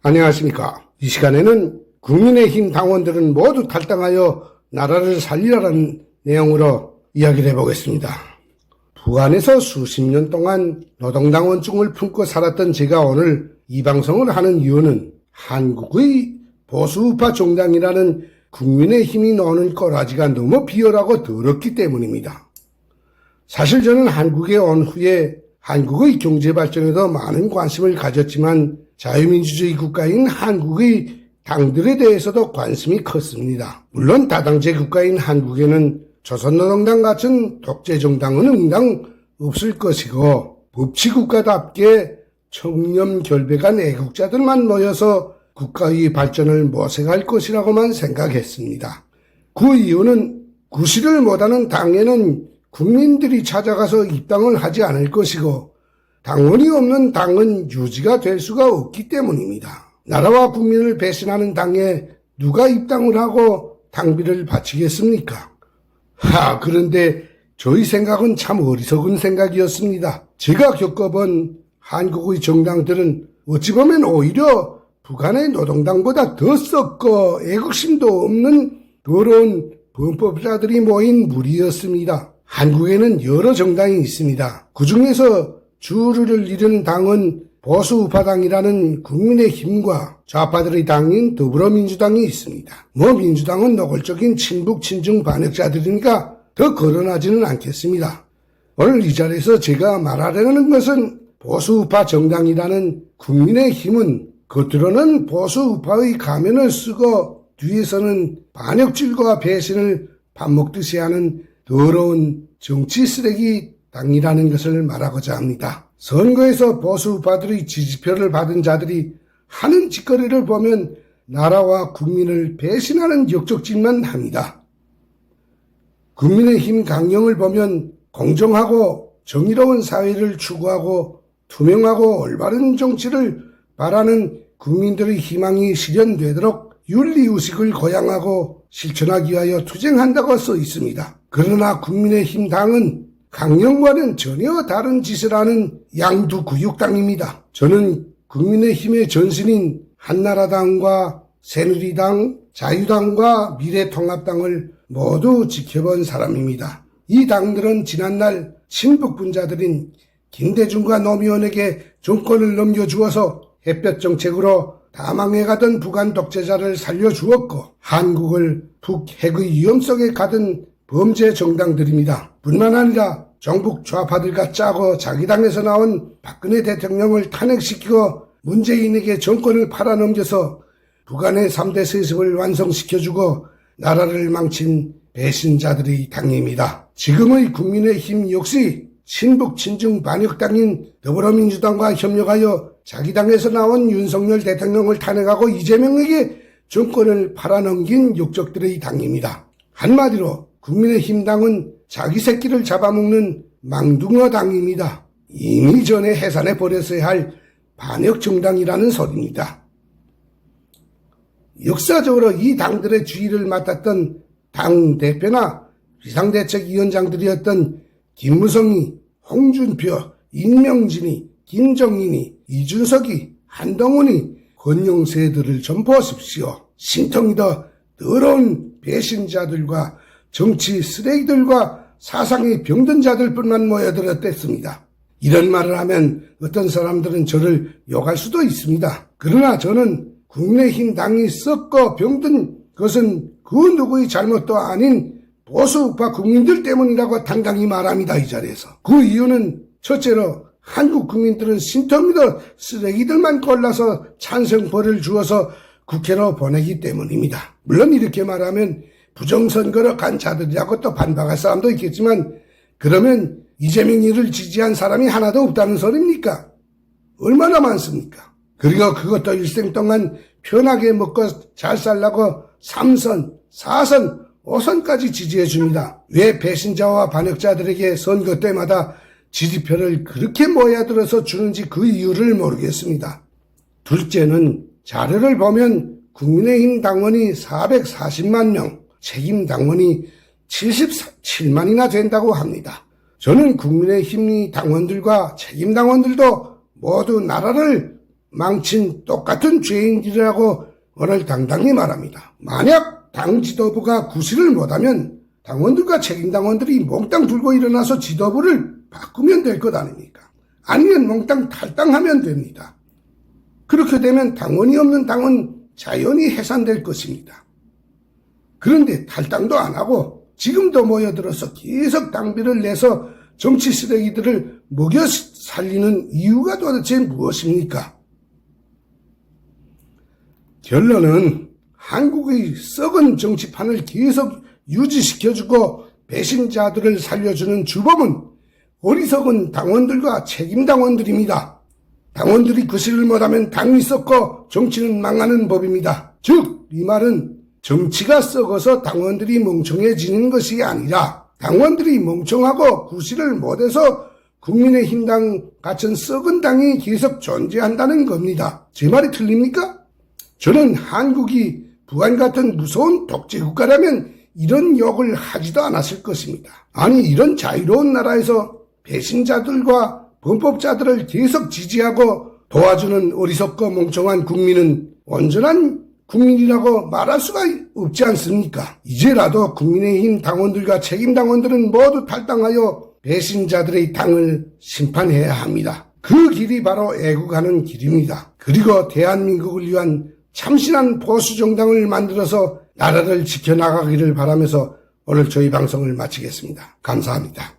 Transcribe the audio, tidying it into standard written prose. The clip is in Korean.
안녕하십니까. 이 시간에는 국민의힘 당원들은 모두 탈당하여 나라를 살리라는 내용으로 이야기를 해보겠습니다. 북한에서 수십 년 동안 노동당원증을 품고 살았던 제가 오늘 이 방송을 하는 이유는 한국의 보수우파 정당이라는 국민의힘이 노는 꼬라지가 너무 비열하고 더럽기 때문입니다. 사실 저는 한국에 온 후에 한국의 경제발전에도 많은 관심을 가졌지만 자유민주주의 국가인 한국의 당들에 대해서도 관심이 컸습니다. 물론 다당제 국가인 한국에는 조선노동당 같은 독재정당은 응당 없을 것이고 법치국가답게 청렴결백한 애국자들만 모여서 국가의 발전을 모색할 것이라고만 생각했습니다. 그 이유는 구실을 못하는 당에는 국민들이 찾아가서 입당을 하지 않을 것이고 당원이 없는 당은 유지가 될 수가 없기 때문입니다. 나라와 국민을 배신하는 당에 누가 입당을 하고 당비를 바치겠습니까? 그런데 저희 생각은 참 어리석은 생각이었습니다. 제가 겪어본 한국의 정당들은 어찌 보면 오히려 북한의 노동당보다 더 썩고 애국심도 없는 더러운 범법자들이 모인 무리였습니다. 한국에는 여러 정당이 있습니다. 그 중에서 주를 이루는 당은 보수우파당이라는 국민의힘과 좌파들의 당인 더불어민주당이 있습니다. 민주당은 노골적인 친북 친중 반역자들이니까 더 거론하지는 않겠습니다. 오늘 이 자리에서 제가 말하려는 것은 보수우파 정당이라는 국민의힘은 겉으로는 보수우파의 가면을 쓰고 뒤에서는 반역질과 배신을 밥 먹듯이 하는 더러운 정치 쓰레기 당이라는 것을 말하고자 합니다. 선거에서 보수우파들의 지지표를 받은 자들이 하는 짓거리를 보면 나라와 국민을 배신하는 역적짓만 합니다. 국민의힘 강령을 보면 공정하고 정의로운 사회를 추구하고 투명하고 올바른 정치를 바라는 국민들의 희망이 실현되도록 윤리의식을 고양하고 실천하기 위하여 투쟁한다고 써 있습니다. 그러나 국민의힘 당은 강령과는 전혀 다른 짓을 하는 양두구육당입니다. 저는 국민의힘의 전신인 한나라당과 새누리당, 자유당과 미래통합당을 모두 지켜본 사람입니다. 이 당들은 지난날 친북분자들인 김대중과 노무현에게 정권을 넘겨주어서 햇볕 정책으로 다 망해가던 북한 독재자를 살려주었고 한국을 북핵의 위험 속에 가둔 범죄 정당들입니다. 뿐만 아니라 정북 좌파들과 짜고 자기 당에서 나온 박근혜 대통령을 탄핵시키고 문재인에게 정권을 팔아넘겨서 북한의 3대 세습을 완성시켜주고 나라를 망친 배신자들의 당입니다. 지금의 국민의힘 역시 친북 친중 반역당인 더불어민주당과 협력하여 자기 당에서 나온 윤석열 대통령을 탄핵하고 이재명에게 정권을 팔아넘긴 역적들의 당입니다. 한마디로 국민의힘 당은 자기 새끼를 잡아먹는 망둥어 당입니다. 이미 전에 해산해 버렸어야 할 반역 정당이라는 소리입니다. 역사적으로 이 당들의 주의를 맡았던 당 대표나 비상대책위원장들이었던 김무성이, 홍준표, 임명진이, 김정인이, 이준석이, 한동훈이 권영세들을 좀 보십시오. 신통이 더 더러운 배신자들과 정치 쓰레기들과 사상이 병든 자들뿐만 모여들었댔습니다. 이런 말을 하면 어떤 사람들은 저를 욕할 수도 있습니다. 그러나 저는 국민의힘 당이 썩고 병든 것은 그 누구의 잘못도 아닌 보수우파 국민들 때문이라고 당당히 말합니다. 이 자리에서. 그 이유는 첫째로 한국 국민들은 신통이도 쓰레기들만 골라서 찬성표를 주어서 국회로 보내기 때문입니다. 물론 이렇게 말하면 부정선거로 간 자들이라고 또 반박할 사람도 있겠지만 그러면 이재명이를 지지한 사람이 하나도 없다는 소리입니까? 얼마나 많습니까? 그리고 그것도 일생 동안 편하게 먹고 잘 살라고 3선, 4선, 5선까지 지지해 줍니다. 왜 배신자와 반역자들에게 선거 때마다 지지표를 그렇게 모여들어서 주는지 그 이유를 모르겠습니다. 둘째는 자료를 보면 국민의힘 당원이 440만 명, 책임 당원이 77만이나 된다고 합니다. 저는 국민의힘 당원들과 책임 당원들도 모두 나라를 망친 똑같은 죄인들이라고 오늘 당당히 말합니다. 만약 당 지도부가 구실을 못하면 당원들과 책임당원들이 몽땅 들고 일어나서 지도부를 바꾸면 될 것 아닙니까? 아니면 몽땅 탈당하면 됩니다. 그렇게 되면 당원이 없는 당은 자연히 해산될 것입니다. 그런데 탈당도 안 하고 지금도 모여들어서 계속 당비를 내서 정치 쓰레기들을 먹여 살리는 이유가 도대체 무엇입니까? 결론은 한국의 썩은 정치판을 계속 유지시켜주고 배신자들을 살려주는 주범은 어리석은 당원들과 책임당원들입니다. 당원들이 구실을 못하면 당이 썩고 정치는 망하는 법입니다. 즉, 이 말은 정치가 썩어서 당원들이 멍청해지는 것이 아니라 당원들이 멍청하고 구실을 못해서 국민의힘당 같은 썩은 당이 계속 존재한다는 겁니다. 제 말이 틀립니까? 저는 한국이 북한 같은 무서운 독재국가라면 이런 욕을 하지도 않았을 것입니다. 아니, 이런 자유로운 나라에서 배신자들과 범법자들을 계속 지지하고 도와주는 어리석고 멍청한 국민은 온전한 국민이라고 말할 수가 없지 않습니까? 이제라도 국민의힘 당원들과 책임당원들은 모두 탈당하여 배신자들의 당을 심판해야 합니다. 그 길이 바로 애국하는 길입니다. 그리고 대한민국을 위한 참신한 보수정당을 만들어서 나라를 지켜나가기를 바라면서 오늘 저희 방송을 마치겠습니다. 감사합니다.